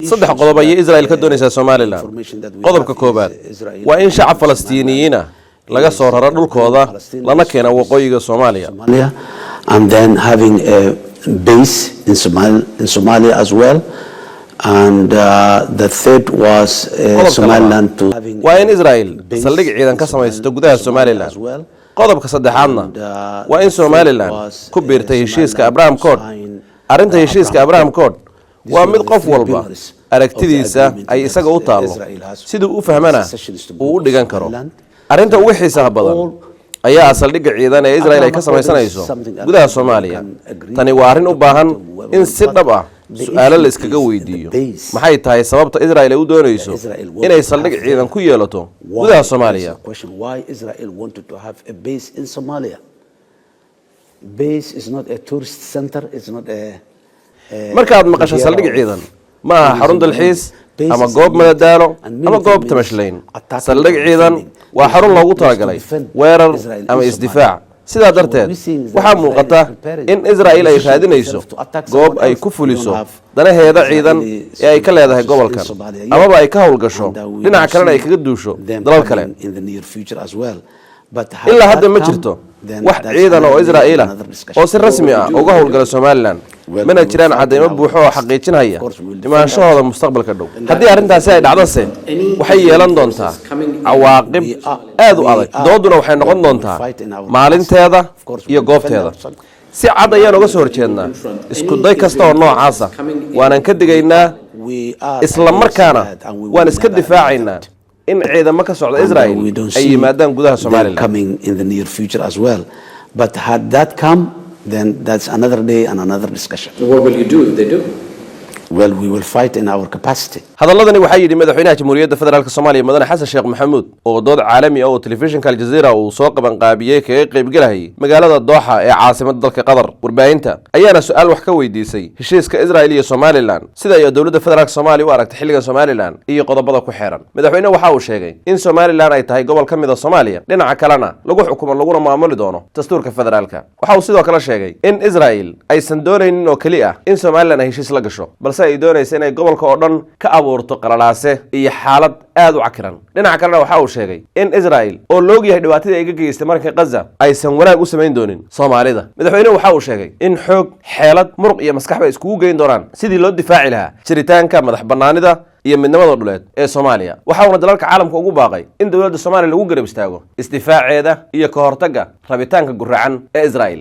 صدح قضبة إسرائيل كدونيسا سوماليلاند قضب ككوبات وإن شعب فلسطينيين laga soo raray dhulkooda lana keeno waqooyiga Soomaaliya and then having a base in Somalia as well and the third was Somaliland to waa in Israel saldhig ciidan ka samaysto gudaha Somaliland qodobka saddexaadna waa in Somaliland ku biirtay heshiiska Abraham Accord arinta heshiiska Abraham Accord waa mid qof walba aragtidiisa ay isaga u taalo sidoo u fahmana uu u dhigan karo arinta ugu xiisaha badan ayaa saldhigga ciidan ee Israel ay ka samaysanayso gudaha Soomaaliya tani waa arin u baahan in si dhab ah su'aalo la iskaga weydiiyo maxay tahay sababta Israel ay u doonayso inay saldhig ciidan ku yeelato gudaha Soomaaliya why Israel wanted to have a base in Somalia base is not a tourist center it's not a markaad maqasho saldhig ciidan ma aha xarun dalxiis ama goob madadaalo ama goob tamashlayn saldhig ciidan waa xarun loogu talagalay weerar ama isdifaac sidaa darteed waxaa muuqata in Israel ay raadinayso goob ay ku fuliso danaheeda ciidan ee ay ka leedahay gobolkan amaba ay ka howlgasho dhinaca kalena ay kaga duusho dalal kale ilaa hadda ma jirto wax ciidan oo Israel ah oo si rasmi ah uga howlgala Somaliland mana jiraan cadeymo buuxo oo xaqiijinaya imaanshahooda mustaqbalka dhow haddii arrintaasi ay dhacdase waxay yeelan doontaa cawaaqib aad u adag dooduna waxay noqon doontaa maalinteeda iyo goobteeda si cad ayaan uga soo horjeednaa isku day kasta oo noocaas ah waanan ka digaynaa isla markaana waan iska difaacaynaa in ciidamo ka socda Israel ay yimaadaan gudaha Soomaaliland coming in the near future as well but had that come then that's another day and another discussion what will you do if they do well we will fight in our capacity hadalladani waxay yidhi madaxweynaha jamhuuriyadda federaalka Soomaaliya mudane Xasan Sheekh Maxamuud oo dood caalami ah oo telefishinka Al Jazeera uu soo qaban qaabiyay kaga qayb galay magaalada Doha ee caasimadda dalka Qatar warbaahinta ayaana su'aal wax ka weydiisay heshiiska Israel iyo Somaliland sida ay dawladda federaalka Soomaaliya u aragtay xilligan Somaliland iyo qodobada ku xeeran madaxweynaha waxa uu sheegay in Somaliland ay tahay gobol ka mid ah Soomaaliya dhinaca kalena lagu xukumo laguna maamuli doono dastuurka federaalka waxa uu sidoo kale sheegay in Israel aysan doonaynin oo kali ah in Somaliland ay heshiis la gasho balse ay doonayso inay gobolka oo dhan ka abuurto qalalaase iyo xaalad aad u cakiran dhinaca kalena waxa uu sheegay in Israel oo loo yahay dhibaatada ay ka geystay markii Gaza aysan wanaag u sameyn doonin Soomaalida madaxweynuhu waxa uu sheegay in xoog xeelad muruq iyo maskax bay iskugu geyn doonaan sidii loo difaaci lahaa jiritaanka madax bannaanida iyo midnimada dhuleed ee Soomaaliya waxa uu dalalka caalamka ugu baaqay in dawladda Soomaaliya lagu garab istaago isdifaaceeda iyo ka hortagga rabitaanka guracan ee Israel